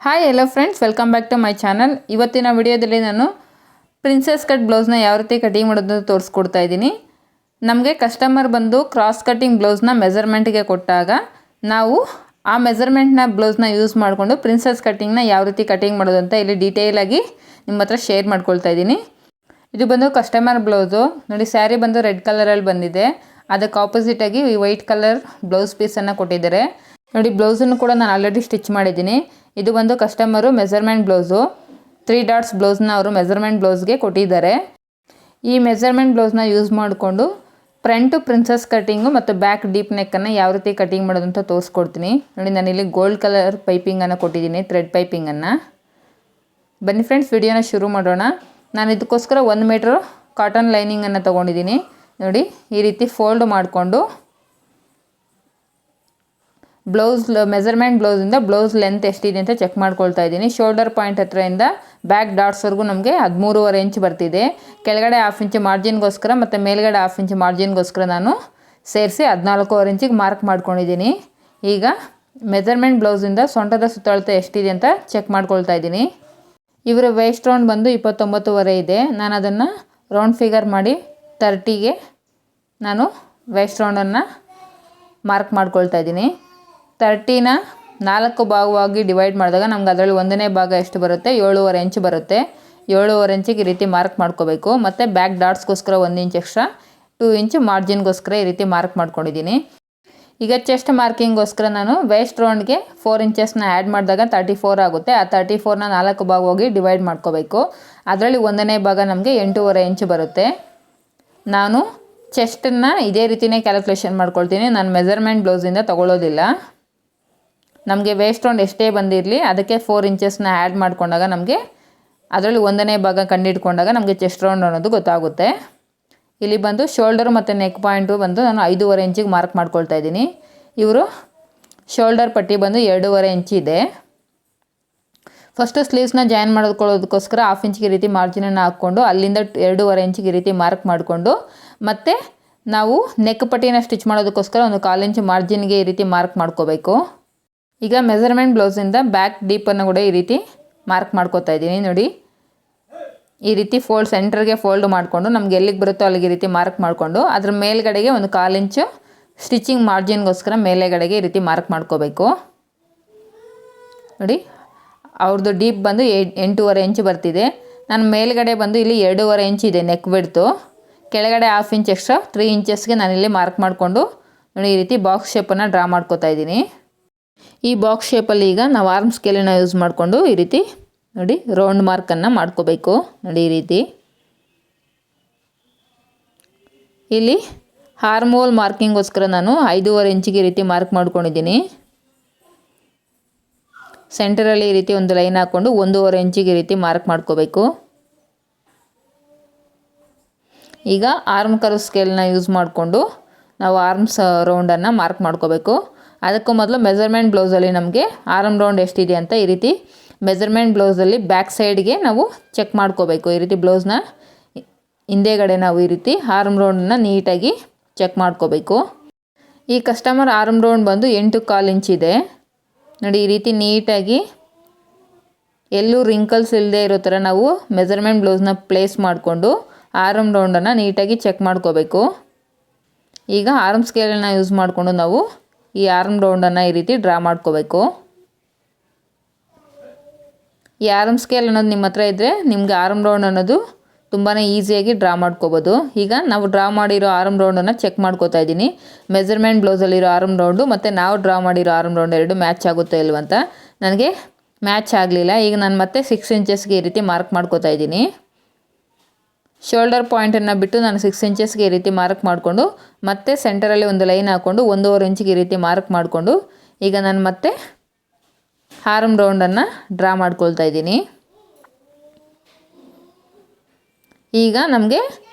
Hi hello friends, welcome back to my channel. ಇವತ್ತಿನ ವಿಡಿಯೋದಲ್ಲಿ ನಾನು ಪ್ರಿನ್ಸೆಸ್ ಕಟ್ ಬ್ಲೌಸ್ನ ಯಾವ ರೀತಿ ಕಟಿಂಗ್ ಮಾಡೋದು ತೋರಿಸ್ಕೊಡ್ತಾ ಇದ್ದೀನಿ. ನಮಗೆ ಕಸ್ಟಮರ್ ಬಂದು ಕ್ರಾಸ್ ಕಟಿಂಗ್ ಬ್ಲೌಸ್ನ ಮೆಜರ್ಮೆಂಟ್ಗೆ ಕೊಟ್ಟಾಗ ನಾವು ಆ ಮೆಜರ್ಮೆಂಟ್ನ ಬ್ಲೌಸ್ನ ಯೂಸ್ ಮಾಡಿಕೊಂಡು ಪ್ರಿನ್ಸೆಸ್ ಕಟಿಂಗ್ನ ಯಾವ ರೀತಿ ಕಟಿಂಗ್ ಮಾಡೋದು ಅಂತ ಇಲ್ಲಿ ಡೀಟೇಲಾಗಿ ನಿಮ್ಮ ಹತ್ರ ಶೇರ್ ಮಾಡ್ಕೊಳ್ತಾ ಇದ್ದೀನಿ. ಇದು ಬಂದು ಕಸ್ಟಮರ್ ಬ್ಲೌಸು ನೋಡಿ. ಸ್ಯಾರಿ ಬಂದು ರೆಡ್ ಕಲರಲ್ಲಿ ಬಂದಿದೆ, ಅದಕ್ಕೆ ಆಪೋಸಿಟಾಗಿ ವೈಟ್ ಕಲರ್ ಬ್ಲೌಸ್ ಪೀಸನ್ನು ಕೊಟ್ಟಿದ್ದಾರೆ ನೋಡಿ. ಬ್ಲೌಸನ್ನು ಕೂಡ ನಾನು ಆಲ್ರೆಡಿ ಸ್ಟಿಚ್ ಮಾಡಿದ್ದೀನಿ. ಇದು ಬಂದು ಕಸ್ಟಮರು ಮೆಜರ್ಮೆಂಟ್ ಬ್ಲೌಸು, 3 ಡಾಟ್ಸ್ ಬ್ಲೌಸ್ನ ಅವರು ಮೆಜರ್ಮೆಂಟ್ ಬ್ಲೌಸ್ಗೆ ಕೊಟ್ಟಿದ್ದಾರೆ. ಈ ಮೆಜರ್ಮೆಂಟ್ ಬ್ಲೌಸ್ನ ಯೂಸ್ ಮಾಡಿಕೊಂಡು ಫ್ರಂಟು ಪ್ರಿನ್ಸೆಸ್ ಕಟಿಂಗು ಮತ್ತು ಬ್ಯಾಕ್ ಡೀಪ್ ನೆಕ್ಕನ್ನು ಯಾವ ರೀತಿ ಕಟಿಂಗ್ ಮಾಡೋದು ಅಂತ ತೋರಿಸ್ಕೊಡ್ತೀನಿ ನೋಡಿ. ನಾನಿಲ್ಲಿ ಗೋಲ್ಡ್ ಕಲರ್ ಪೈಪಿಂಗನ್ನು ಕೊಟ್ಟಿದ್ದೀನಿ, ಥ್ರೆಡ್ ಪೈಪಿಂಗನ್ನು. ಬನ್ನಿ ಫ್ರೆಂಡ್ಸ್, ವಿಡಿಯೋನ ಶುರು ಮಾಡೋಣ. ನಾನು ಇದಕ್ಕೋಸ್ಕರ 1 ಮೀಟ್ರ್ ಕಾಟನ್ ಲೈನಿಂಗನ್ನು ತೊಗೊಂಡಿದ್ದೀನಿ ನೋಡಿ. ಈ ರೀತಿ ಫೋಲ್ಡ್ ಮಾಡಿಕೊಂಡು ಬ್ಲೌಸ್ ಮೆಜರ್ಮೆಂಟ್ ಬ್ಲೌಸಿಂದ ಬ್ಲೌಸ್ ಲೆಂತ್ ಎಷ್ಟಿದೆ ಅಂತ ಚೆಕ್ ಮಾಡ್ಕೊಳ್ತಾ ಇದ್ದೀನಿ. ಶೋಲ್ಡರ್ ಪಾಯಿಂಟ್ ಹತ್ರದಿಂದ ಬ್ಯಾಕ್ ಡಾಟ್ಸ್ವರೆಗೂ ನಮಗೆ 13.5 ಇಂಚ್ ಬರ್ತಿದೆ. ಕೆಳಗಡೆ 1/2 ಇಂಚ್ ಮಾರ್ಜಿನ್ಗೋಸ್ಕರ ಮತ್ತು ಮೇಲ್ಗಡೆ 1/2 ಇಂಚ್ ಮಾರ್ಜಿನ್ಗೋಸ್ಕರ ನಾನು ಸೇರಿಸಿ 14.5 ಇಂಚಿಗೆ ಮಾರ್ಕ್ ಮಾಡ್ಕೊಂಡಿದ್ದೀನಿ. ಈಗ ಮೆಜರ್ಮೆಂಟ್ ಬ್ಲೌಸಿಂದ ಸೊಂಟದ ಸುತ್ತಳತೆ ಎಷ್ಟಿದೆ ಅಂತ ಚೆಕ್ ಮಾಡ್ಕೊಳ್ತಾ ಇದ್ದೀನಿ. ಇವರ ವೇಸ್ಟ್ ರೌಂಡ್ ಬಂದು 29.5 ಇದೆ. ನಾನು ಅದನ್ನು ರೌಂಡ್ ಫಿಗರ್ ಮಾಡಿ 30ಗೆ ನಾನು ವೇಸ್ಟ್ ರೌಂಡನ್ನು ಮಾರ್ಕ್ ಮಾಡ್ಕೊಳ್ತಾ ಇದ್ದೀನಿ. 30ನ 4 ಭಾಗವಾಗಿ ಡಿವೈಡ್ ಮಾಡಿದಾಗ ನಮ್ಗೆ ಅದರಲ್ಲಿ 1ನೇ ಭಾಗ ಎಷ್ಟು ಬರುತ್ತೆ, 7.5 ಇಂಚ್ ಬರುತ್ತೆ. 7.5 ಇಂಚಿಗೆ ಈ ರೀತಿ ಮಾರ್ಕ್ ಮಾಡ್ಕೋಬೇಕು. ಮತ್ತು ಬ್ಯಾಕ್ ಡಾಟ್ಸ್ಗೋಸ್ಕರ 1 ಇಂಚ್ ಎಕ್ಸ್ಟ್ರಾ, 2 ಇಂಚ್ ಮಾರ್ಜಿನ್ಗೋಸ್ಕರ ಈ ರೀತಿ ಮಾರ್ಕ್ ಮಾಡ್ಕೊಂಡಿದ್ದೀನಿ. ಈಗ ಚೆಸ್ಟ್ ಮಾರ್ಕಿಂಗ್ಗೋಸ್ಕರ ನಾನು ವೇಸ್ಟ್ ರೌಂಡ್ಗೆ 4 ಇಂಚಸ್ನ ಆ್ಯಡ್ ಮಾಡಿದಾಗ 34 ಆಗುತ್ತೆ. ಆ 34ನ 4 ಭಾಗವಾಗಿ ಡಿವೈಡ್ ಮಾಡ್ಕೋಬೇಕು. ಅದರಲ್ಲಿ 1ನೇ ಭಾಗ ನಮಗೆ 8.5 ಇಂಚ್ ಬರುತ್ತೆ. ನಾನು ಚೆಸ್ಟನ್ನು ಇದೇ ರೀತಿಯೇ ಕ್ಯಾಲ್ಕುಲೇಷನ್ ಮಾಡ್ಕೊಳ್ತೀನಿ. ನಾನು ಮೆಜರ್ಮೆಂಟ್ ಬ್ಲೌಸಿಂದ ತೊಗೊಳ್ಳೋದಿಲ್ಲ. ನಮಗೆ ವೇಸ್ಟ್ ರೌಂಡ್ ಎಷ್ಟೇ ಬಂದಿರಲಿ ಅದಕ್ಕೆ 4 ಇಂಚಸ್ನ ಆ್ಯಡ್ ಮಾಡಿಕೊಂಡಾಗ ನಮಗೆ ಅದರಲ್ಲಿ 1ನೇ ಭಾಗ ಕಂಡುಹಿಡ್ಕೊಂಡಾಗ ನಮಗೆ ಚೆಸ್ಟ್ ರೌಂಡ್ ಅನ್ನೋದು ಗೊತ್ತಾಗುತ್ತೆ. ಇಲ್ಲಿ ಬಂದು ಶೋಲ್ಡರ್ ಮತ್ತು ನೆಕ್ ಪಾಯಿಂಟು ಬಂದು ನಾನು 5.5 ಇಂಚಿಗೆ ಮಾರ್ಕ್ ಮಾಡ್ಕೊಳ್ತಾ ಇದ್ದೀನಿ. ಇವರು ಶೋಲ್ಡರ್ ಪಟ್ಟಿ ಬಂದು 2.5 ಇಂಚ್ ಇದೆ. ಫಸ್ಟು ಸ್ಲೀವ್ಸ್ನ ಜಾಯಿನ್ ಮಾಡ್ಕೊಳ್ಳೋದಕ್ಕೋಸ್ಕರ 1/2 ಇಂಚಿಗೆ ಈ ರೀತಿ ಮಾರ್ಜಿನನ್ನು ಹಾಕ್ಕೊಂಡು ಅಲ್ಲಿಂದ 2.5 ಇಂಚಿಗೆ ಈ ರೀತಿ ಮಾರ್ಕ್ ಮಾಡಿಕೊಂಡು ಮತ್ತು ನಾವು ನೆಕ್ ಪಟ್ಟಿನ ಸ್ಟಿಚ್ ಮಾಡೋದಕ್ಕೋಸ್ಕರ 1/4 ಇಂಚ್ ಮಾರ್ಜಿನ್ಗೆ ಈ ರೀತಿ ಮಾರ್ಕ್ ಮಾಡ್ಕೋಬೇಕು. ಈಗ ಮೆಜರ್ಮೆಂಟ್ ಬ್ಲೌಸಿಂದ ಬ್ಯಾಕ್ ಡೀಪನ್ನು ಕೂಡ ಈ ರೀತಿ ಮಾರ್ಕ್ ಮಾಡ್ಕೋತಾ ಇದ್ದೀನಿ ನೋಡಿ. ಈ ರೀತಿ ಸೆಂಟರ್ಗೆ ಫೋಲ್ಡ್ ಮಾಡಿಕೊಂಡು ನಮ್ಗೆ ಎಲ್ಲಿಗೆ ಬರುತ್ತೋ ಅಲ್ಲಿಗೆ ಈ ರೀತಿ ಮಾರ್ಕ್ ಮಾಡಿಕೊಂಡು ಅದ್ರ ಮೇಲ್ಗಡೆಗೆ 1/4 ಇಂಚು ಸ್ಟಿಚಿಂಗ್ ಮಾರ್ಜಿನ್ಗೋಸ್ಕರ ಮೇಲೆಗಡೆಗೆ ಈ ರೀತಿ ಮಾರ್ಕ್ ಮಾಡ್ಕೋಬೇಕು ನೋಡಿ. ಅವ್ರದ್ದು ಡೀಪ್ ಬಂದು 8.5 ಇಂಚ್ ಬರ್ತಿದೆ. ನಾನು ಮೇಲ್ಗಡೆ ಬಂದು ಇಲ್ಲಿ 2.5 ಇಂಚ್ ಇದೆ ನೆಕ್ ಬಿಡ್ತು. ಕೆಳಗಡೆ 1/2 ಇಂಚ್ ಎಕ್ಸ್ಟ್ರಾ 3 ಇಂಚಸ್ಗೆ ನಾನಿಲ್ಲಿ ಮಾರ್ಕ್ ಮಾಡಿಕೊಂಡು ನೋಡಿ ಈ ರೀತಿ ಬಾಕ್ಸ್ ಶೇಪನ್ನು ಡ್ರಾ ಮಾಡ್ಕೋತಾ ಇದ್ದೀನಿ. ಈ ಬಾಕ್ಸ್ ಶೇಪಲ್ಲಿ ಈಗ ನಾವು ಆರ್ಮ್ ಸ್ಕೇಲನ್ನು ಯೂಸ್ ಮಾಡಿಕೊಂಡು ಈ ರೀತಿ ನೋಡಿ ರೌಂಡ್ ಮಾರ್ಕನ್ನು ಮಾಡ್ಕೋಬೇಕು ನೋಡಿ. ಈ ರೀತಿ ಇಲ್ಲಿ ಆರ್ಮ್ ಹೋಲ್ ಮಾರ್ಕಿಂಗೋಸ್ಕರ ನಾನು 5.5 ಇಂಚಿಗೆ ಈ ರೀತಿ ಮಾರ್ಕ್ ಮಾಡ್ಕೊಂಡಿದ್ದೀನಿ. ಸೆಂಟರಲ್ಲಿ ಈ ರೀತಿ ಒಂದು ಲೈನ್ ಹಾಕ್ಕೊಂಡು 1.5 ಇಂಚಿಗೆ ಈ ರೀತಿ ಮಾರ್ಕ್ ಮಾಡ್ಕೋಬೇಕು. ಈಗ ಆರ್ಮ್ ಕರ್ವ್ ಸ್ಕೇಲನ್ನ ಯೂಸ್ ಮಾಡಿಕೊಂಡು ನಾವು ಆರ್ಮ್ಸ್ ರೌಂಡನ್ನು ಮಾರ್ಕ್ ಮಾಡ್ಕೋಬೇಕು. ಅದಕ್ಕೂ ಮೊದಲು ಮೆಜರ್ಮೆಂಟ್ ಬ್ಲೌಸಲ್ಲಿ ನಮಗೆ ಆರ್ಮ್ ರೌಂಡ್ ಎಷ್ಟಿದೆ ಅಂತ ಈ ರೀತಿ ಮೆಜರ್ಮೆಂಟ್ ಬ್ಲೌಸಲ್ಲಿ ಬ್ಯಾಕ್ ಸೈಡ್ಗೆ ನಾವು ಚೆಕ್ ಮಾಡ್ಕೋಬೇಕು. ಈ ರೀತಿ ಬ್ಲೌಸ್ನ ಹಿಂದೆಗಡೆ ನಾವು ಈ ರೀತಿ ಆರ್ಮ್ ರೌಂಡನ್ನು ನೀಟಾಗಿ ಚೆಕ್ ಮಾಡ್ಕೋಬೇಕು. ಈ ಕಸ್ಟಮರ್ ಆರ್ಮ್ ರೌಂಡ್ ಬಂದು 8.25 ಇಂಚ್ ಇದೆ ನೋಡಿ. ಈ ರೀತಿ ನೀಟಾಗಿ ಎಲ್ಲೂ ರಿಂಕಲ್ಸ್ ಇಲ್ಲದೆ ಇರೋ ಥರ ನಾವು ಮೆಜರ್ಮೆಂಟ್ ಬ್ಲೌಸ್ನ ಪ್ಲೇಸ್ ಮಾಡಿಕೊಂಡು ಆರ್ಮ್ ರೌಂಡನ್ನು ನೀಟಾಗಿ ಚೆಕ್ ಮಾಡ್ಕೋಬೇಕು. ಈಗ ಆರ್ಮ್ ಸ್ಕೇಲನ್ನು ಯೂಸ್ ಮಾಡಿಕೊಂಡು ನಾವು ಈ ಆರ್ಮ್ ರೌಂಡನ್ನು ಈ ರೀತಿ ಡ್ರಾ ಮಾಡ್ಕೋಬೇಕು. ಈ ಆರ್ಮ್ ಸ್ಕೇಲ್ ಅನ್ನೋದು ನಿಮ್ಮ ಹತ್ರ ಇದ್ದರೆ ನಿಮಗೆ ಆರ್ಮ್ ರೌಂಡ್ ಅನ್ನೋದು ತುಂಬಾ ಈಸಿಯಾಗಿ ಡ್ರಾ ಮಾಡ್ಕೋಬೋದು. ಈಗ ನಾವು ಡ್ರಾ ಮಾಡಿರೋ ಆರ್ಮ್ ರೌಂಡನ್ನು ಚೆಕ್ ಮಾಡ್ಕೋತಾ ಇದ್ದೀನಿ. ಮೆಜರ್ಮೆಂಟ್ ಬ್ಲೌಸಲ್ಲಿರೋ ಆರ್ಮ್ ರೌಂಡು ಮತ್ತು ನಾವು ಡ್ರಾ ಮಾಡಿರೋ ಆರ್ಮ್ ರೌಂಡ್ ಎರಡು ಮ್ಯಾಚ್ ಆಗುತ್ತೆ ಇಲ್ವಂತ. ನನಗೆ ಮ್ಯಾಚ್ ಆಗಲಿಲ್ಲ. ಈಗ ನಾನು ಮತ್ತೆ 6 ಇಂಚಸ್ಗೆ ಈ ರೀತಿ ಮಾರ್ಕ್ ಮಾಡ್ಕೋತಾ ಇದ್ದೀನಿ. ಶೋಲ್ಡರ್ ಪಾಯಿಂಟನ್ನು ಬಿಟ್ಟು ನಾನು 6 ಇಂಚಸ್ಗೆ ಈ ರೀತಿ ಮಾರ್ಕ್ ಮಾಡಿಕೊಂಡು ಮತ್ತೆ ಸೆಂಟರಲ್ಲಿ ಒಂದು ಲೈನ್ ಹಾಕ್ಕೊಂಡು 1.5 ಇಂಚಿಗೆ ಈ ರೀತಿ ಮಾರ್ಕ್ ಮಾಡಿಕೊಂಡು ಈಗ ನಾನು ಮತ್ತೆ ಆರ್ಮ್ ರೌಂಡನ್ನು ಡ್ರಾ ಮಾಡ್ಕೊಳ್ತಾ ಇದ್ದೀನಿ. ಈಗ ನಮಗೆ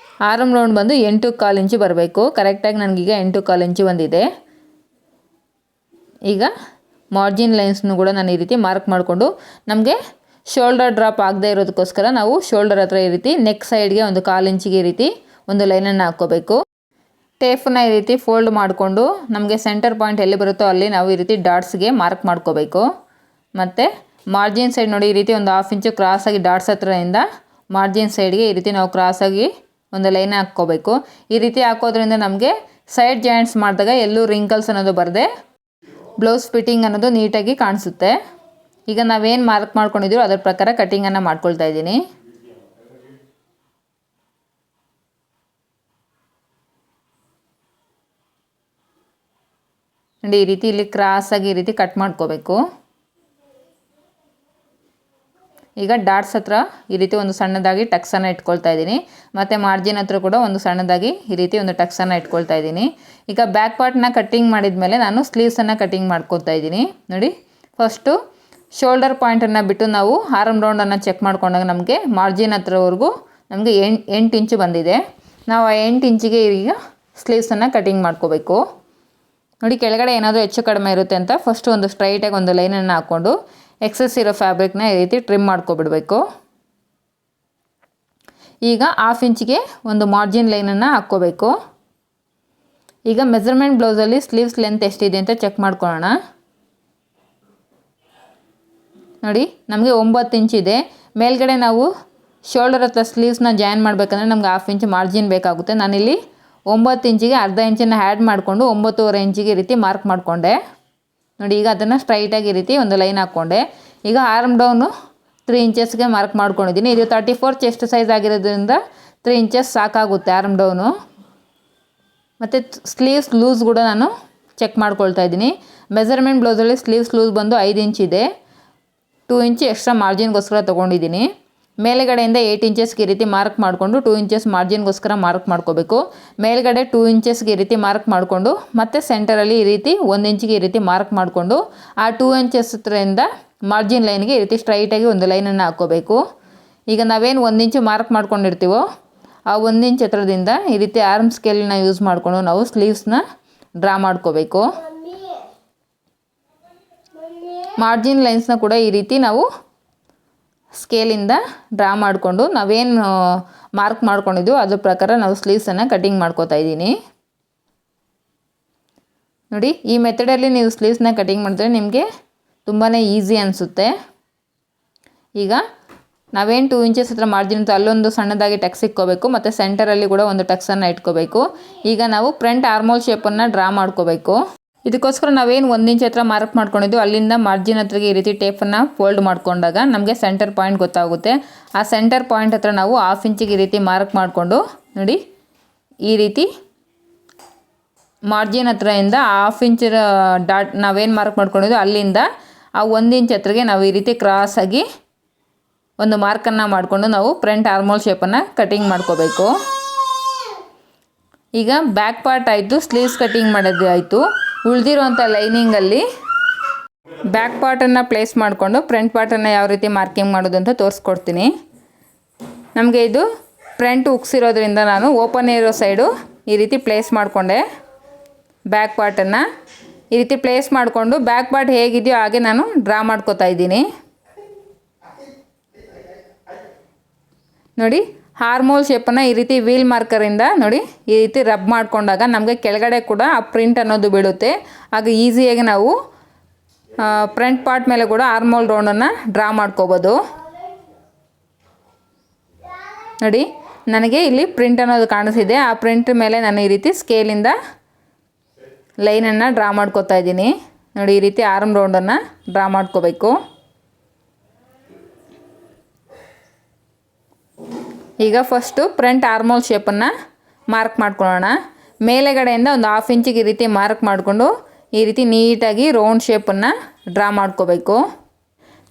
ಆರ್ಮ್ ರೌಂಡ್ ಬಂದು 8.25 ಇಂಚು ಬರಬೇಕು. ಕರೆಕ್ಟಾಗಿ ನನಗೀಗ 8.25 ಇಂಚು ಬಂದಿದೆ. ಈಗ ಮಾರ್ಜಿನ್ ಲೈನ್ಸ್ನು ಕೂಡ ನಾನು ಈ ರೀತಿ ಮಾರ್ಕ್ ಮಾಡಿಕೊಂಡು ನಮಗೆ ಶೋಲ್ಡರ್ ಡ್ರಾಪ್ ಆಗದೆ ಇರೋದಕ್ಕೋಸ್ಕರ ನಾವು ಶೋಲ್ಡರ್ ಹತ್ರ ಈ ರೀತಿ ನೆಕ್ ಸೈಡ್ಗೆ 1/4 ಇಂಚಿಗೆ ಈ ರೀತಿ ಒಂದು ಲೈನನ್ನು ಹಾಕ್ಕೋಬೇಕು. ಟೇಪನ್ನು ಈ ರೀತಿ ಫೋಲ್ಡ್ ಮಾಡಿಕೊಂಡು ನಮಗೆ ಸೆಂಟರ್ ಪಾಯಿಂಟ್ ಎಲ್ಲಿ ಬರುತ್ತೋ ಅಲ್ಲಿ ನಾವು ಈ ರೀತಿ ಡಾಟ್ಸ್ಗೆ ಮಾರ್ಕ್ ಮಾಡ್ಕೋಬೇಕು. ಮತ್ತು ಮಾರ್ಜಿನ್ ಸೈಡ್ ನೋಡಿ ಈ ರೀತಿ ಒಂದು 1/2 ಇಂಚು ಕ್ರಾಸಾಗಿ ಡಾಟ್ಸ್ ಹತ್ರದಿಂದ ಮಾರ್ಜಿನ್ ಸೈಡ್ಗೆ ಈ ರೀತಿ ನಾವು ಕ್ರಾಸಾಗಿ ಒಂದು ಲೈನ್ ಹಾಕ್ಕೋಬೇಕು. ಈ ರೀತಿ ಹಾಕೋದ್ರಿಂದ ನಮಗೆ ಸೈಡ್ ಜಾಯಿಂಟ್ಸ್ ಮಾಡಿದಾಗ ಎಲ್ಲೂ ರಿಂಕಲ್ಸ್ ಅನ್ನೋದು ಬರದೆ ಬ್ಲೌಸ್ ಫಿಟ್ಟಿಂಗ್ ಅನ್ನೋದು ನೀಟಾಗಿ ಕಾಣಿಸುತ್ತೆ. ಈಗ ನಾವೇನು ಮಾರ್ಕ್ ಮಾಡ್ಕೊಂಡಿದ್ದೀರೋ ಅದರ ಪ್ರಕಾರ ಕಟ್ಟಿಂಗನ್ನು ಮಾಡ್ಕೊಳ್ತಾ ಇದ್ದೀನಿ. ನೋಡಿ ಈ ರೀತಿ ಇಲ್ಲಿ ಕ್ರಾಸಾಗಿ ಈ ರೀತಿ ಕಟ್ ಮಾಡ್ಕೋಬೇಕು. ಈಗ ಡಾಟ್ಸ್ ಹತ್ರ ಈ ರೀತಿ ಒಂದು ಸಣ್ಣದಾಗಿ ಟಕ್ಸನ್ನು ಇಟ್ಕೊಳ್ತಾ ಇದ್ದೀನಿ. ಮತ್ತು ಮಾರ್ಜಿನ್ ಹತ್ರ ಕೂಡ ಒಂದು ಸಣ್ಣದಾಗಿ ಈ ರೀತಿ ಒಂದು ಟಕ್ಸನ್ನು ಇಟ್ಕೊಳ್ತಾ ಇದ್ದೀನಿ. ಈಗ ಬ್ಯಾಕ್ ಪಾರ್ಟ್ನ ಕಟ್ಟಿಂಗ್ ಮಾಡಿದ ಮೇಲೆ ನಾನು ಸ್ಲೀವ್ಸನ್ನು ಕಟ್ಟಿಂಗ್ ಮಾಡ್ಕೊಳ್ತಾ ಇದ್ದೀನಿ. ನೋಡಿ ಫಸ್ಟು ಶೋಲ್ಡರ್ ಪಾಯಿಂಟನ್ನು ಬಿಟ್ಟು ನಾವು ಆರ್ಮ್ ರೌಂಡನ್ನು ಚೆಕ್ ಮಾಡ್ಕೊಂಡಾಗ ನಮಗೆ ಮಾರ್ಜಿನ್ ಹತ್ರವರೆಗೂ ನಮಗೆ 8 ಇಂಚು ಬಂದಿದೆ. ನಾವು ಆ 8 ಇಂಚಿಗೆ ಈಗ ಸ್ಲೀವ್ಸನ್ನು ಕಟ್ಟಿಂಗ್ ಮಾಡ್ಕೋಬೇಕು. ನೋಡಿ ಕೆಳಗಡೆ ಏನಾದರೂ ಹೆಚ್ಚು ಕಡಿಮೆ ಇರುತ್ತೆ ಅಂತ ಫಸ್ಟು ಒಂದು ಸ್ಟ್ರೈಟಾಗಿ ಒಂದು ಲೈನನ್ನು ಹಾಕ್ಕೊಂಡು ಎಕ್ಸಸ್ ಇರೋ ಫ್ಯಾಬ್ರಿಕ್ನ ಈ ರೀತಿ ಟ್ರಿಮ್ ಮಾಡ್ಕೊಬಿಡಬೇಕು. ಈಗ 1/2 ಇಂಚಿಗೆ ಒಂದು ಮಾರ್ಜಿನ್ ಲೈನನ್ನು ಹಾಕ್ಕೋಬೇಕು. ಈಗ ಮೆಜರ್ಮೆಂಟ್ ಬ್ಲೌಸಲ್ಲಿ ಸ್ಲೀವ್ಸ್ ಲೆಂತ್ ಎಷ್ಟಿದೆ ಅಂತ ಚೆಕ್ ಮಾಡ್ಕೊಳ್ಳೋಣ. ನೋಡಿ ನಮಗೆ 9 ಇಂಚಿದೆ. ಮೇಲ್ಗಡೆ ನಾವು ಶೋಲ್ಡರ್ ಹತ್ರ ಸ್ಲೀವ್ಸ್ನ ಜಾಯಿನ್ ಮಾಡಬೇಕಂದ್ರೆ ನಮ್ಗೆ 1/2 ಇಂಚ್ ಮಾರ್ಜಿನ್ ಬೇಕಾಗುತ್ತೆ. ನಾನಿಲ್ಲಿ 9 ಇಂಚಿಗೆ ಅರ್ಧ ಇಂಚನ್ನು ಆ್ಯಡ್ ಮಾಡಿಕೊಂಡು 9.5 ಇಂಚಿಗೆ ಈ ರೀತಿ ಮಾರ್ಕ್ ಮಾಡಿಕೊಂಡೆ. ನೋಡಿ ಈಗ ಅದನ್ನು ಸ್ಟ್ರೈಟಾಗಿ ಈ ರೀತಿ ಒಂದು ಲೈನ್ ಹಾಕ್ಕೊಂಡೆ. ಈಗ ಆರ್ಮ್ ಡೌನು 3 ಇಂಚಸ್ಗೆ ಮಾರ್ಕ್ ಮಾಡ್ಕೊಂಡಿದ್ದೀನಿ. ಇದು 34 ಚೆಸ್ಟ್ ಸೈಜ್ ಆಗಿರೋದ್ರಿಂದ 3 ಇಂಚಸ್ ಸಾಕಾಗುತ್ತೆ ಆರ್ಮ್ ಡೌನು. ಮತ್ತು ಸ್ಲೀವ್ಸ್ ಲೂಸ್ ಕೂಡ ನಾನು ಚೆಕ್ ಮಾಡ್ಕೊಳ್ತಾ ಇದ್ದೀನಿ. ಮೆಜರ್ಮೆಂಟ್ ಬ್ಲೌಸಲ್ಲಿ ಸ್ಲೀವ್ಸ್ ಲೂಸ್ ಬಂದು 5 ಇಂಚಿದೆ. 2 ಇಂಚ್ ಎಕ್ಸ್ಟ್ರಾ ಮಾರ್ಜಿನ್ಗೋಸ್ಕರ ತೊಗೊಂಡಿದ್ದೀನಿ. ಮೇಲುಗಡೆಯಿಂದ 8 ಇಂಚಸ್ಗೆ ಈ ರೀತಿ ಮಾರ್ಕ್ ಮಾಡಿಕೊಂಡು 2 ಇಂಚಸ್ ಮಾರ್ಜಿನ್ಗೋಸ್ಕರ ಮಾರ್ಕ್ ಮಾಡ್ಕೋಬೇಕು. ಮೇಲ್ಗಡೆ 2 ಇಂಚಸ್ಗೆ ಈ ರೀತಿ ಮಾರ್ಕ್ ಮಾಡಿಕೊಂಡು ಮತ್ತು ಸೆಂಟರಲ್ಲಿ ಈ ರೀತಿ 1 ಇಂಚಿಗೆ ಈ ರೀತಿ ಮಾರ್ಕ್ ಮಾಡಿಕೊಂಡು ಆ 2 ಇಂಚಸ್ ಹತ್ರದಿಂದ ಮಾರ್ಜಿನ್ ಲೈನ್ಗೆ ಈ ರೀತಿ ಸ್ಟ್ರೈಟಾಗಿ ಒಂದು ಲೈನನ್ನು ಹಾಕ್ಕೋಬೇಕು. ಈಗ ನಾವೇನು 1 ಇಂಚು ಮಾರ್ಕ್ ಮಾಡ್ಕೊಂಡಿರ್ತೀವೋ ಆ 1 ಇಂಚ್ ಹತ್ರದಿಂದ ಈ ರೀತಿ ಆರ್ಮ್ ಸ್ಕೇಲನ್ನ ಯೂಸ್ ಮಾಡಿಕೊಂಡು ನಾವು ಸ್ಲೀವ್ಸ್ನ ಡ್ರಾ ಮಾಡ್ಕೋಬೇಕು. ಮಾರ್ಜಿನ್ ಲೈನ್ಸ್ನ ಕೂಡ ಈ ರೀತಿ ನಾವು ಸ್ಕೇಲಿಂದ ಡ್ರಾ ಮಾಡಿಕೊಂಡು ನಾವೇನು ಮಾರ್ಕ್ ಮಾಡ್ಕೊಂಡಿದ್ದೀವೋ ಅದ್ರ ಪ್ರಕಾರ ನಾವು ಸ್ಲೀವ್ಸನ್ನು ಕಟಿಂಗ್ ಮಾಡ್ಕೋತಾ ಇದ್ದೀನಿ. ನೋಡಿ ಈ ಮೆಥಡಲ್ಲಿ ನೀವು ಸ್ಲೀವ್ಸ್ನ ಕಟಿಂಗ್ ಮಾಡಿದ್ರೆ ನಿಮಗೆ ತುಂಬಾ ಈಸಿ ಅನಿಸುತ್ತೆ. ಈಗ ನಾವೇನು 2 ಇಂಚಸ್ ಹತ್ರ ಮಾರ್ಜಿನ್ ಇತ್ತು ಅಲ್ಲೊಂದು ಸಣ್ಣದಾಗಿ ಟಕ್ಸ್ ಇಕ್ಕೋಬೇಕು ಮತ್ತು ಸೆಂಟರಲ್ಲಿ ಕೂಡ ಒಂದು ಟಕ್ಸನ್ನು ಇಟ್ಕೋಬೇಕು. ಈಗ ನಾವು ಫ್ರಂಟ್ ಆರ್ಮೋಲ್ ಶೇಪನ್ನು ಡ್ರಾ ಮಾಡ್ಕೋಬೇಕು. ಇದಕ್ಕೋಸ್ಕರ ನಾವೇನು 1 ಇಂಚ್ ಹತ್ರ ಮಾರ್ಕ್ ಮಾಡ್ಕೊಂಡಿದ್ದು ಅಲ್ಲಿಂದ ಮಾರ್ಜಿನ್ ಹತ್ರಗೆ ಈ ರೀತಿ ಟೇಪನ್ನು ಫೋಲ್ಡ್ ಮಾಡ್ಕೊಂಡಾಗ ನಮಗೆ ಸೆಂಟರ್ ಪಾಯಿಂಟ್ ಗೊತ್ತಾಗುತ್ತೆ. ಆ ಸೆಂಟರ್ ಪಾಯಿಂಟ್ ಹತ್ರ ನಾವು 1/2 ಇಂಚಿಗೆ ಈ ರೀತಿ ಮಾರ್ಕ್ ಮಾಡಿಕೊಂಡು ನೋಡಿ ಈ ರೀತಿ ಮಾರ್ಜಿನ್ ಹತ್ರದಿಂದ 1/2 ಇಂಚ್ ಡಾಟ್ ನಾವೇನು ಮಾರ್ಕ್ ಮಾಡ್ಕೊಂಡಿದ್ದು ಅಲ್ಲಿಂದ ಆ 1 ಇಂಚ್ ಹತ್ರಗೆ ನಾವು ಈ ರೀತಿ ಕ್ರಾಸಾಗಿ ಒಂದು ಮಾರ್ಕನ್ನು ಮಾಡಿಕೊಂಡು ನಾವು ಫ್ರಂಟ್ ಆರ್ಮೋಲ್ ಶೇಪನ್ನು ಕಟಿಂಗ್ ಮಾಡ್ಕೋಬೇಕು. ಈಗ ಬ್ಯಾಕ್ ಪಾರ್ಟ್ ಆಯಿತು, ಸ್ಲೀವ್ಸ್ ಕಟಿಂಗ್ ಮಾಡೋದು ಆಯಿತು. ಉಳಿದಿರುವಂಥ ಲೈನಿಂಗಲ್ಲಿ ಬ್ಯಾಕ್ ಪಾರ್ಟನ್ನು ಪ್ಲೇಸ್ ಮಾಡಿಕೊಂಡು ಫ್ರಂಟ್ ಪಾರ್ಟನ್ನು ಯಾವ ರೀತಿ ಮಾರ್ಕಿಂಗ್ ಮಾಡೋದು ಅಂತ ತೋರಿಸ್ಕೊಡ್ತೀನಿ. ನಮಗೆ ಇದು ಫ್ರಂಟ್ ಉಕ್ಸಿರೋದ್ರಿಂದ ನಾನು ಓಪನ್ ಇರೋ ಸೈಡು ಈ ರೀತಿ ಪ್ಲೇಸ್ ಮಾಡಿಕೊಂಡೆ. ಬ್ಯಾಕ್ ಪಾರ್ಟನ್ನು ಈ ರೀತಿ ಪ್ಲೇಸ್ ಮಾಡಿಕೊಂಡು ಬ್ಯಾಕ್ ಪಾರ್ಟ್ ಹೇಗಿದೆಯೋ ಹಾಗೆ ನಾನು ಡ್ರಾ ಮಾಡ್ಕೋತಾ ಇದ್ದೀನಿ. ನೋಡಿ ಹಾರ್ಮೋಲ್ ಶೇಪನ್ನು ಈ ರೀತಿ ವೀಲ್ ಮಾರ್ಕರಿಂದ ನೋಡಿ ಈ ರೀತಿ ರಬ್ ಮಾಡಿಕೊಂಡಾಗ ನಮಗೆ ಕೆಳಗಡೆ ಕೂಡ ಆ ಪ್ರಿಂಟ್ ಅನ್ನೋದು ಬೀಳುತ್ತೆ. ಆಗ ಈಸಿಯಾಗಿ ನಾವು ಫ್ರಂಟ್ ಪಾರ್ಟ್ ಮೇಲೆ ಕೂಡ ಆರ್ಮೋಲ್ ರೌಂಡನ್ನು ಡ್ರಾ ಮಾಡ್ಕೋಬೋದು. ನೋಡಿ ನನಗೆ ಇಲ್ಲಿ ಪ್ರಿಂಟ್ ಅನ್ನೋದು ಕಾಣಿಸಿದೆ. ಆ ಪ್ರಿಂಟ್ ಮೇಲೆ ನಾನು ಈ ರೀತಿ ಸ್ಕೇಲಿಂದ ಲೈನನ್ನು ಡ್ರಾ ಮಾಡ್ಕೋತಾ ಇದ್ದೀನಿ. ನೋಡಿ ಈ ರೀತಿ ಆರ್ಮ್ ರೌಂಡನ್ನು ಡ್ರಾ ಮಾಡ್ಕೋಬೇಕು. ಈಗ ಫಸ್ಟು ಫ್ರಂಟ್ ಆರ್ಮೋಲ್ ಶೇಪನ್ನು ಮಾರ್ಕ್ ಮಾಡ್ಕೊಳ್ಳೋಣ. ಮೇಲೆಗಡೆಯಿಂದ ಒಂದು 1/2 ಇಂಚಿಗೆ ಈ ರೀತಿ ಮಾರ್ಕ್ ಮಾಡಿಕೊಂಡು ಈ ರೀತಿ ನೀಟಾಗಿ ರೌಂಡ್ ಶೇಪನ್ನು ಡ್ರಾ ಮಾಡ್ಕೋಬೇಕು.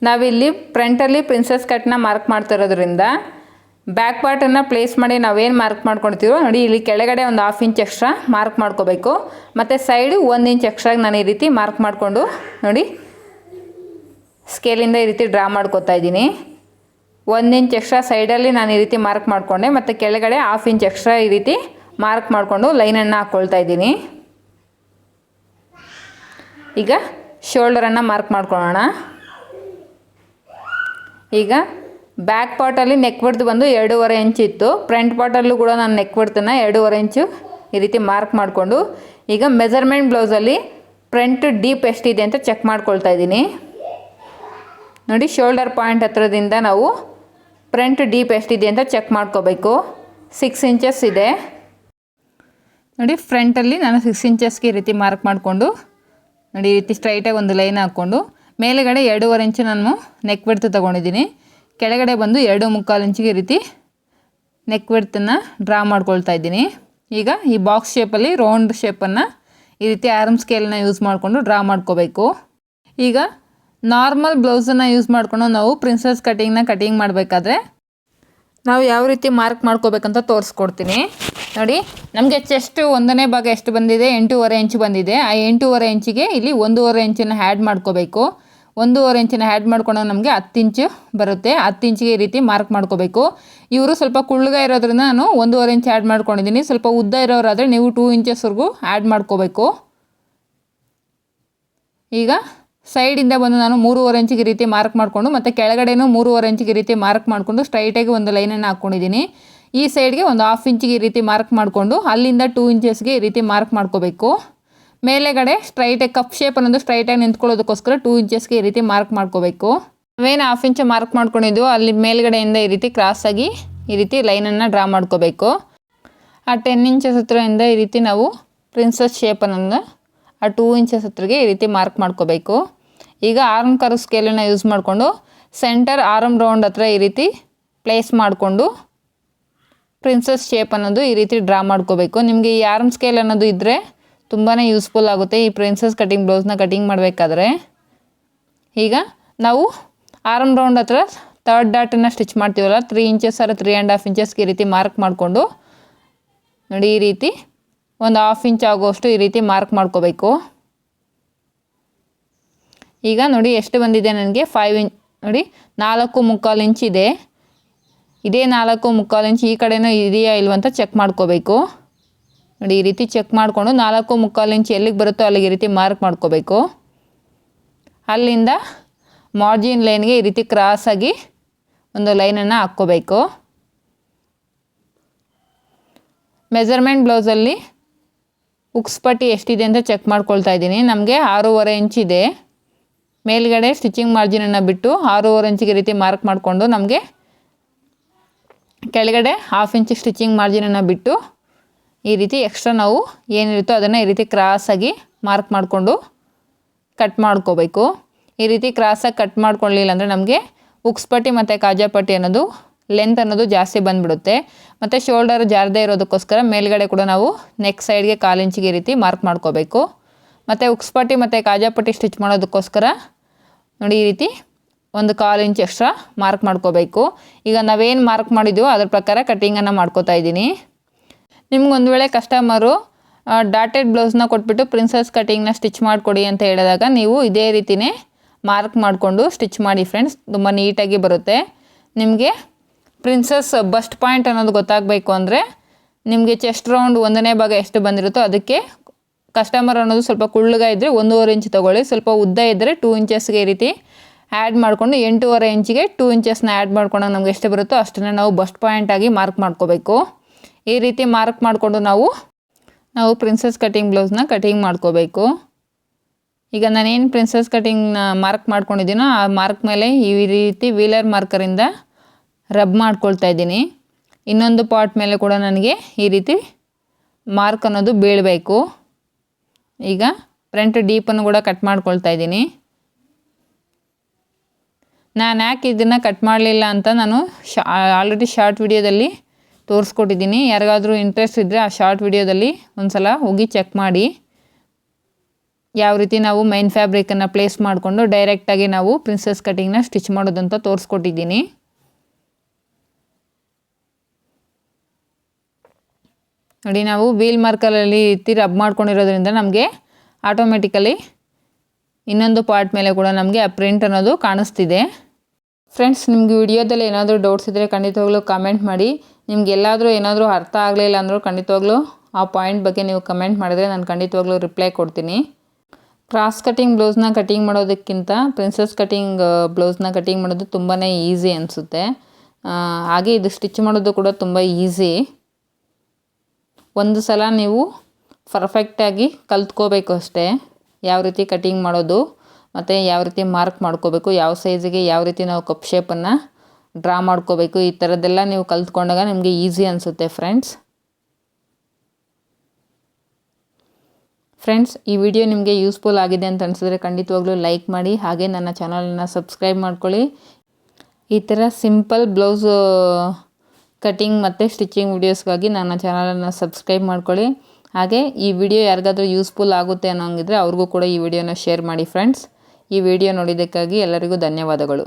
ನಾವಿಲ್ಲಿ ಫ್ರಂಟಲ್ಲಿ ಪ್ರಿನ್ಸೆಸ್ ಕಟ್ನ ಮಾರ್ಕ್ ಮಾಡ್ತಿರೋದ್ರಿಂದ ಬ್ಯಾಕ್ ಪಾರ್ಟನ್ನು ಪ್ಲೇಸ್ ಮಾಡಿ ನಾವೇನು ಮಾರ್ಕ್ ಮಾಡ್ಕೊಳ್ತೀವೋ ನೋಡಿ ಇಲ್ಲಿ ಕೆಳಗಡೆ ಒಂದು 1/2 ಇಂಚ್ ಎಕ್ಸ್ಟ್ರಾ ಮಾರ್ಕ್ ಮಾಡ್ಕೋಬೇಕು. ಮತ್ತು ಸೈಡು 1 ಇಂಚ್ ಎಕ್ಸ್ಟ್ರಾಗಿ ನಾನು ಈ ರೀತಿ ಮಾರ್ಕ್ ಮಾಡಿಕೊಂಡು ನೋಡಿ ಸ್ಕೇಲಿಂದ ಈ ರೀತಿ ಡ್ರಾ ಮಾಡ್ಕೋತಾ ಇದ್ದೀನಿ. 1 ಇಂಚ್ ಎಕ್ಸ್ಟ್ರಾ ಸೈಡಲ್ಲಿ ನಾನು ಈ ರೀತಿ ಮಾರ್ಕ್ ಮಾಡಿಕೊಂಡೆ ಮತ್ತು ಕೆಳಗಡೆ 1/2 ಇಂಚ್ ಎಕ್ಸ್ಟ್ರಾ ಈ ರೀತಿ ಮಾರ್ಕ್ ಮಾಡಿಕೊಂಡು ಲೈನನ್ನು ಹಾಕ್ಕೊಳ್ತಾ ಇದ್ದೀನಿ. ಈಗ ಶೋಲ್ಡರನ್ನು ಮಾರ್ಕ್ ಮಾಡ್ಕೊಳ್ಳೋಣ. ಈಗ ಬ್ಯಾಕ್ ಪಾರ್ಟಲ್ಲಿ ನೆಕ್ ವಿಡ್ತ್ ಬಂದು 2.5 ಇಂಚ್ ಇತ್ತು. ಫ್ರಂಟ್ ಪಾರ್ಟಲ್ಲೂ ಕೂಡ ನಾನು ನೆಕ್ ವಿಡ್ತನ್ನು 2.5 ಇಂಚು ಈ ರೀತಿ ಮಾರ್ಕ್ ಮಾಡಿಕೊಂಡು ಈಗ ಮೆಜರ್ಮೆಂಟ್ ಬ್ಲೌಸಲ್ಲಿ ಫ್ರಂಟ್ ಡೀಪ್ ಎಷ್ಟಿದೆ ಅಂತ ಚೆಕ್ ಮಾಡ್ಕೊಳ್ತಾ ಇದ್ದೀನಿ. ನೋಡಿ ಶೋಲ್ಡರ್ ಪಾಯಿಂಟ್ ಹತ್ರದಿಂದ ನಾವು ಫ್ರಂಟ್ ಡೀಪ್ ಎಷ್ಟಿದೆ ಅಂತ ಚೆಕ್ ಮಾಡ್ಕೋಬೇಕು. 6 ಇಂಚಸ್ ಇದೆ ನೋಡಿ. ಫ್ರಂಟಲ್ಲಿ ನಾನು 6 ಇಂಚಸ್ಗೆ ಈ ರೀತಿ ಮಾರ್ಕ್ ಮಾಡಿಕೊಂಡು ನೋಡಿ ಈ ರೀತಿ ಸ್ಟ್ರೈಟಾಗಿ ಒಂದು ಲೈನ್ ಹಾಕ್ಕೊಂಡು ಮೇಲುಗಡೆ 2.5 ಇಂಚು ನಾನು ನೆಕ್ ವಿಡ್ತ್ ತೊಗೊಂಡಿದ್ದೀನಿ. ಕೆಳಗಡೆ ಬಂದು 2.25 ಇಂಚಿಗೆ ಈ ರೀತಿ ನೆಕ್ ವಿಡ್ತನ್ನು ಡ್ರಾ ಮಾಡ್ಕೊಳ್ತಾ ಇದ್ದೀನಿ. ಈಗ ಈ ಬಾಕ್ಸ್ ಶೇಪಲ್ಲಿ ರೌಂಡ್ ಶೇಪನ್ನು ಈ ರೀತಿ ಆರ್ಮ್ ಸ್ಕೇಲನ್ನ ಯೂಸ್ ಮಾಡಿಕೊಂಡು ಡ್ರಾ ಮಾಡ್ಕೋಬೇಕು. ಈಗ ನಾರ್ಮಲ್ ಬ್ಲೌಸನ್ನು ಯೂಸ್ ಮಾಡಿಕೊಂಡು ನಾವು ಪ್ರಿನ್ಸಸ್ ಕಟಿಂಗ್ ಮಾಡಬೇಕಾದ್ರೆ ನಾವು ಯಾವ ರೀತಿ ಮಾರ್ಕ್ ಮಾಡ್ಕೋಬೇಕಂತ ತೋರಿಸ್ಕೊಡ್ತೀನಿ ನೋಡಿ. ನಮಗೆ ಚೆಸ್ಟ್ 1ನೇ ಭಾಗ ಎಷ್ಟು ಬಂದಿದೆ, 8.5 ಇಂಚು ಬಂದಿದೆ. ಆ 8.5 ಇಂಚಿಗೆ ಇಲ್ಲಿ 1.5 ಇಂಚನ್ನು ಆ್ಯಡ್ ಮಾಡ್ಕೋಬೇಕು. 1.5 ಇಂಚನ್ನು ಆ್ಯಡ್ ಮಾಡ್ಕೊಂಡಾಗ ನಮಗೆ 10 ಇಂಚು ಬರುತ್ತೆ. 10 ಇಂಚಿಗೆ ಈ ರೀತಿ ಮಾರ್ಕ್ ಮಾಡ್ಕೋಬೇಕು. ಇವರು ಸ್ವಲ್ಪ ಕುಳ್ಳಗ ಇರೋದ್ರಿಂದ ನಾನು 1.5 ಇಂಚ್ ಆ್ಯಡ್ ಮಾಡ್ಕೊಂಡಿದ್ದೀನಿ. ಸ್ವಲ್ಪ ಉದ್ದ ಇರೋರಾದರೆ ನೀವು 2 ಇಂಚಸ್ವರೆಗೂ ಆ್ಯಡ್ ಮಾಡ್ಕೋಬೇಕು. ಈಗ ಸೈಡಿಂದ ಬಂದು ನಾನು 3.5 ಇಂಚಿಗೆ ಈ ರೀತಿ ಮಾರ್ಕ್ ಮಾಡಿಕೊಂಡು ಮತ್ತು ಕೆಳಗಡೆನೂ 3.5 ಇಂಚಿಗೆ ಈ ರೀತಿ ಮಾರ್ಕ್ ಮಾಡಿಕೊಂಡು ಸ್ಟ್ರೈಟಾಗಿ ಒಂದು ಲೈನನ್ನು ಹಾಕ್ಕೊಂಡಿದ್ದೀನಿ. ಈ ಸೈಡ್ಗೆ ಒಂದು 1/2 ಇಂಚಿಗೆ ಈ ರೀತಿ ಮಾರ್ಕ್ ಮಾಡಿಕೊಂಡು ಅಲ್ಲಿಂದ 2 ಇಂಚಸ್ಗೆ ಈ ರೀತಿ ಮಾರ್ಕ್ ಮಾಡ್ಕೋಬೇಕು. ಮೇಲೆಗಡೆ ಸ್ಟ್ರೈಟಾಗಿ ಕಪ್ ಶೇಪ್ ಅನ್ನೋದು ಸ್ಟ್ರೈಟಾಗಿ ನಿಂತ್ಕೊಳ್ಳೋದಕ್ಕೋಸ್ಕರ 2 ಇಂಚಸ್ಗೆ ಈ ರೀತಿ ಮಾರ್ಕ್ ಮಾಡ್ಕೋಬೇಕು. ನಾವೇನು 1/2 ಇಂಚ್ ಮಾರ್ಕ್ ಮಾಡ್ಕೊಂಡಿದ್ದು ಅಲ್ಲಿ ಮೇಲ್ಗಡೆಯಿಂದ ಈ ರೀತಿ ಕ್ರಾಸಾಗಿ ಈ ರೀತಿ ಲೈನನ್ನು ಡ್ರಾ ಮಾಡ್ಕೋಬೇಕು. ಆ 10 ಇಂಚಸ್ ಹತ್ರದಿಂದ ಈ ರೀತಿ ನಾವು ಪ್ರಿನ್ಸಸ್ ಶೇಪನ್ನು ಆ 2 ಇಂಚಸ್ ಹತ್ರಗೆ ಈ ರೀತಿ ಮಾರ್ಕ್ ಮಾಡ್ಕೋಬೇಕು. ಈಗ ಆರ್ಮ್ ಕರ್ವ್ ಸ್ಕೇಲನ್ನು ಯೂಸ್ ಮಾಡಿಕೊಂಡು ಸೆಂಟರ್ ಆರ್ಮ್ ರೌಂಡ್ ಹತ್ರ ಈ ರೀತಿ ಪ್ಲೇಸ್ ಮಾಡಿಕೊಂಡು ಪ್ರಿನ್ಸಸ್ ಶೇಪ್ ಅನ್ನೋದು ಈ ರೀತಿ ಡ್ರಾ ಮಾಡ್ಕೋಬೇಕು. ನಿಮಗೆ ಈ ಆರ್ಮ್ ಸ್ಕೇಲ್ ಅನ್ನೋದು ಇದ್ದರೆ ತುಂಬಾ ಯೂಸ್ಫುಲ್ ಆಗುತ್ತೆ ಈ ಪ್ರಿನ್ಸಸ್ ಬ್ಲೌಸ್ನ ಕಟಿಂಗ್ ಮಾಡಬೇಕಾದ್ರೆ. ಈಗ ನಾವು ಆರ್ಮ್ ರೌಂಡ್ ಹತ್ರ 3rd ಡಾಟನ್ನು ಸ್ಟಿಚ್ ಮಾಡ್ತೀವಲ್ಲ 3 ಇಂಚಸ್ 3.5 ಇಂಚಸ್ಗೆ ಈ ರೀತಿ ಮಾರ್ಕ್ ಮಾಡಿಕೊಂಡು ನೋಡಿ ಈ ರೀತಿ ಒಂದು 1/2 ಇಂಚ್ ಆಗೋಷ್ಟು ಈ ರೀತಿ ಮಾರ್ಕ್ ಮಾಡ್ಕೋಬೇಕು. ಈಗ ನೋಡಿ ಎಷ್ಟು ಬಂದಿದೆ ನನಗೆ 5 ಇಂಚ್ ನೋಡಿ 4.25 ಇಂಚ್ ಇದೆ. ಇದೇ 4.25 ಇಂಚ್ ಈ ಕಡೆನೂ ಇದೆಯಾ ಇಲ್ವಂತ ಚೆಕ್ ಮಾಡ್ಕೋಬೇಕು. ನೋಡಿ ಈ ರೀತಿ ಚೆಕ್ ಮಾಡಿಕೊಂಡು 4.25 ಇಂಚ್ ಎಲ್ಲಿಗೆ ಬರುತ್ತೋ ಅಲ್ಲಿಗೆ ಈ ರೀತಿ ಮಾರ್ಕ್ ಮಾಡ್ಕೋಬೇಕು. ಅಲ್ಲಿಂದ ಮಾರ್ಜಿನ್ ಲೈನ್ಗೆ ಈ ರೀತಿ ಕ್ರಾಸಾಗಿ ಒಂದು ಲೈನನ್ನು ಹಾಕ್ಕೋಬೇಕು. ಮೆಜರ್ಮೆಂಟ್ ಬ್ಲೌಸಲ್ಲಿ ಉಕ್ಸ್ ಪಟ್ಟಿ ಎಷ್ಟಿದೆ ಅಂತ ಚೆಕ್ ಮಾಡ್ಕೊಳ್ತಾ ಇದ್ದೀನಿ. ನಮಗೆ 6.5 ಇಂಚ್ ಇದೆ. ಮೇಲ್ಗಡೆ ಸ್ಟಿಚಿಂಗ್ ಮಾರ್ಜಿನನ್ನು ಬಿಟ್ಟು 6.5 ಇಂಚಿಗೆ ರೀತಿ ಮಾರ್ಕ್ ಮಾಡಿಕೊಂಡು ನಮಗೆ ಕೆಳಗಡೆ 1/2 ಇಂಚ್ ಸ್ಟಿಚಿಂಗ್ ಮಾರ್ಜಿನನ್ನು ಬಿಟ್ಟು ಈ ರೀತಿ ಎಕ್ಸ್ಟ್ರಾ ನಾವು ಏನಿರುತ್ತೋ ಅದನ್ನು ಈ ರೀತಿ ಕ್ರಾಸಾಗಿ ಮಾರ್ಕ್ ಮಾಡಿಕೊಂಡು ಕಟ್ ಮಾಡ್ಕೋಬೇಕು. ಈ ರೀತಿ ಕ್ರಾಸಾಗಿ ಕಟ್ ಮಾಡ್ಕೊಳ್ಳಿಲ್ಲ ಅಂದರೆ ನಮಗೆ ಉಕ್ಸ್ ಪಟ್ಟಿ ಮತ್ತು ಕಾಜಾ ಪಟ್ಟಿ ಅನ್ನೋದು ಲೆಂತ್ ಅನ್ನೋದು ಜಾಸ್ತಿ ಬಂದುಬಿಡುತ್ತೆ. ಮತ್ತು ಶೋಲ್ಡರ್ ಜಾರದೇ ಇರೋದಕ್ಕೋಸ್ಕರ ಮೇಲ್ಗಡೆ ಕೂಡ ನಾವು ನೆಕ್ ಸೈಡ್ಗೆ 1/4 ಇಂಚಿಗೆ ಈ ರೀತಿ ಮಾರ್ಕ್ ಮಾಡ್ಕೋಬೇಕು. ಮತ್ತು ಉಕ್ಸ್ ಪಟ್ಟಿ ಮತ್ತು ಕಾಜಾ ಪಟ್ಟಿ ಸ್ಟಿಚ್ ಮಾಡೋದಕ್ಕೋಸ್ಕರ ನೋಡಿ ಈ ರೀತಿ ಒಂದು 1/4 ಇಂಚ್ ಎಕ್ಸ್ಟ್ರಾ ಮಾರ್ಕ್ ಮಾಡ್ಕೋಬೇಕು. ಈಗ ನಾವೇನು ಮಾರ್ಕ್ ಮಾಡಿದ್ದೀವೋ ಅದ್ರ ಪ್ರಕಾರ ಕಟ್ಟಿಂಗನ್ನು ಮಾಡ್ಕೋತಾ ಇದ್ದೀನಿ. ನಿಮ್ಗೊಂದು ವೇಳೆ ಕಸ್ಟಮರು ಡಾಟೆಡ್ ಬ್ಲೌಸ್ನ ಕೊಟ್ಬಿಟ್ಟು ಪ್ರಿನ್ಸಸ್ ಕಟಿಂಗ್ನ ಸ್ಟಿಚ್ ಮಾಡಿಕೊಡಿ ಅಂತ ಹೇಳಿದಾಗ ನೀವು ಇದೇ ರೀತಿಯೇ ಮಾರ್ಕ್ ಮಾಡಿಕೊಂಡು ಸ್ಟಿಚ್ ಮಾಡಿ ಫ್ರೆಂಡ್ಸ್, ತುಂಬ ನೀಟಾಗಿ ಬರುತ್ತೆ. ನಿಮಗೆ ಪ್ರಿನ್ಸಸ್ ಬಸ್ಟ್ ಪಾಯಿಂಟ್ ಅನ್ನೋದು ಗೊತ್ತಾಗಬೇಕು ಅಂದರೆ ನಿಮಗೆ ಚೆಸ್ಟ್ ರೌಂಡ್ 1ನೇ ಭಾಗ ಎಷ್ಟು ಬಂದಿರುತ್ತೋ ಅದಕ್ಕೆ ಕಸ್ಟಮರ್ ಅನ್ನೋದು ಸ್ವಲ್ಪ ಕುಳ್ಳಗ ಇದ್ದರೆ 1.5 ಇಂಚ್ ತೊಗೊಳ್ಳಿ. ಸ್ವಲ್ಪ ಉದ್ದ ಇದ್ದರೆ 2 ಇಂಚಸ್ಗೆ ಈ ರೀತಿ ಆ್ಯಡ್ ಮಾಡಿಕೊಂಡು 8.5 ಇಂಚಿಗೆ 2 ಇಂಚಸ್ನ ಆ್ಯಡ್ ಮಾಡ್ಕೊಂಡಾಗ ನಮ್ಗೆ ಎಷ್ಟು ಬರುತ್ತೋ ಅಷ್ಟನ್ನು ನಾವು ಬಸ್ಟ್ ಪಾಯಿಂಟಾಗಿ ಮಾರ್ಕ್ ಮಾಡ್ಕೋಬೇಕು. ಈ ರೀತಿ ಮಾರ್ಕ್ ಮಾಡಿಕೊಂಡು ನಾವು ಪ್ರಿನ್ಸಸ್ ಕಟಿಂಗ್ ಬ್ಲೌಸ್ನ ಕಟಿಂಗ್ ಮಾಡ್ಕೋಬೇಕು. ಈಗ ನಾನೇನು ಪ್ರಿನ್ಸಸ್ ಕಟಿಂಗ್ನ ಮಾರ್ಕ್ ಮಾಡ್ಕೊಂಡಿದ್ದೀನೋ ಆ ಮಾರ್ಕ್ ಮೇಲೆ ಈ ರೀತಿ ವೀಲರ್ ಮಾರ್ಕರಿಂದ ರಬ್ ಮಾಡ್ಕೊಳ್ತಾ ಇದ್ದೀನಿ. ಇನ್ನೊಂದು ಪಾರ್ಟ್ ಮೇಲೆ ಕೂಡ ನನಗೆ ಈ ರೀತಿ ಮಾರ್ಕ್ ಅನ್ನೋದು ಬೀಳಬೇಕು. ಈಗ ಫ್ರಂಟ್ ಡೀಪನ್ನು ಕೂಡ ಕಟ್ ಮಾಡ್ಕೊಳ್ತಾ ಇದ್ದೀನಿ. ನಾನು ಯಾಕೆ ಇದನ್ನು ಕಟ್ ಮಾಡಲಿಲ್ಲ ಅಂತ ನಾನು ಆಲ್ರೆಡಿ ಶಾರ್ಟ್ ವಿಡಿಯೋದಲ್ಲಿ ತೋರಿಸ್ಕೊಟ್ಟಿದ್ದೀನಿ. ಯಾರಿಗಾದರೂ ಇಂಟ್ರೆಸ್ಟ್ ಇದ್ದರೆ ಆ ಶಾರ್ಟ್ ವಿಡಿಯೋದಲ್ಲಿ ಒಂದು ಸಲ ಹೋಗಿ ಚೆಕ್ ಮಾಡಿ. ಯಾವ ರೀತಿ ನಾವು ಮೈನ್ ಫ್ಯಾಬ್ರಿಕನ್ನು ಪ್ಲೇಸ್ ಮಾಡಿಕೊಂಡು ಡೈರೆಕ್ಟಾಗಿ ನಾವು ಪ್ರಿನ್ಸಸ್ ಕಟಿಂಗ್ನ ಸ್ಟಿಚ್ ಮಾಡೋದಂತ ತೋರಿಸ್ಕೊಟ್ಟಿದ್ದೀನಿ. ನೋಡಿ ನಾವು ವೀಲ್ ಮಾರ್ಕರಲ್ಲಿ ರೀತಿ ರಬ್ ಮಾಡ್ಕೊಂಡಿರೋದ್ರಿಂದ ನಮಗೆ ಆಟೋಮೆಟಿಕಲಿ ಇನ್ನೊಂದು ಪಾರ್ಟ್ ಮೇಲೆ ಕೂಡ ನಮಗೆ ಆ ಪ್ರಿಂಟ್ ಅನ್ನೋದು ಕಾಣಿಸ್ತಿದೆ. ಫ್ರೆಂಡ್ಸ್, ನಿಮಗೆ ವಿಡಿಯೋದಲ್ಲಿ ಏನಾದರೂ ಡೌಟ್ಸ್ ಇದ್ದರೆ ಖಂಡಿತವಾಗ್ಲೂ ಕಮೆಂಟ್ ಮಾಡಿ. ನಿಮ್ಗೆ ಎಲ್ಲಾದರೂ ಏನಾದರೂ ಅರ್ಥ ಆಗಲಿಲ್ಲ ಅಂದರೂ ಖಂಡಿತವಾಗ್ಲೂ ಆ ಪಾಯಿಂಟ್ ಬಗ್ಗೆ ನೀವು ಕಮೆಂಟ್ ಮಾಡಿದ್ರೆ ನಾನು ಖಂಡಿತವಾಗ್ಲೂ ರಿಪ್ಲೈ ಕೊಡ್ತೀನಿ. ಕ್ರಾಸ್ ಕಟಿಂಗ್ ಬ್ಲೌಸ್ನ ಕಟಿಂಗ್ ಮಾಡೋದಕ್ಕಿಂತ ಪ್ರಿನ್ಸಸ್ ಕಟಿಂಗ್ ಬ್ಲೌಸ್ನ ಕಟಿಂಗ್ ಮಾಡೋದು ತುಂಬಾ ಈಸಿ ಅನಿಸುತ್ತೆ. ಹಾಗೆ ಇದು ಸ್ಟಿಚ್ ಮಾಡೋದು ಕೂಡ ತುಂಬ ಈಸಿ. ಒಂದು ಸಲ ನೀವು ಪರ್ಫೆಕ್ಟಾಗಿ ಕಲ್ತ್ಕೋಬೇಕು ಅಷ್ಟೇ ಯಾವ ರೀತಿ ಕಟಿಂಗ್ ಮಾಡೋದು. ಮತ್ತು ಯಾವ ರೀತಿ ಮಾರ್ಕ್ ಮಾಡ್ಕೋಬೇಕು, ಯಾವ ಸೈಜಿಗೆ ಯಾವ ರೀತಿ ನಾವು ಕಪ್ ಶೇಪನ್ನು ಡ್ರಾ ಮಾಡ್ಕೋಬೇಕು, ಈ ಥರದ್ದೆಲ್ಲ ನೀವು ಕಲ್ತ್ಕೊಂಡಾಗ ನಿಮಗೆ ಈಸಿ ಅನಿಸುತ್ತೆ ಫ್ರೆಂಡ್ಸ್ ಈ ವಿಡಿಯೋ ನಿಮಗೆ ಯೂಸ್ಫುಲ್ ಆಗಿದೆ ಅಂತ ಅನಿಸಿದ್ರೆ ಖಂಡಿತವಾಗ್ಲೂ ಲೈಕ್ ಮಾಡಿ, ಹಾಗೆ ನನ್ನ ಚಾನಲನ್ನು ಸಬ್ಸ್ಕ್ರೈಬ್ ಮಾಡ್ಕೊಳ್ಳಿ. ಈ ಥರ ಸಿಂಪಲ್ ಬ್ಲೌಸ್ ಕಟಿಂಗ್ ಮತ್ತು ಸ್ಟಿಚಿಂಗ್ ವಿಡಿಯೋಸ್ಗಾಗಿ ನನ್ನ ಚಾನಲನ್ನು ಸಬ್ಸ್ಕ್ರೈಬ್ ಮಾಡ್ಕೊಳ್ಳಿ. ಹಾಗೆ ಈ ವಿಡಿಯೋ ಯಾರಿಗಾದ್ರೂ ಯೂಸ್ಫುಲ್ ಆಗುತ್ತೆ ಅನ್ನೋಂಗಿದ್ರೆ ಅವ್ರಿಗೂ ಕೂಡ ಈ ವಿಡಿಯೋನ ಶೇರ್ ಮಾಡಿ ಫ್ರೆಂಡ್ಸ್. ಈ ವಿಡಿಯೋ ನೋಡಿದ್ದಕ್ಕಾಗಿ ಎಲ್ಲರಿಗೂ ಧನ್ಯವಾದಗಳು.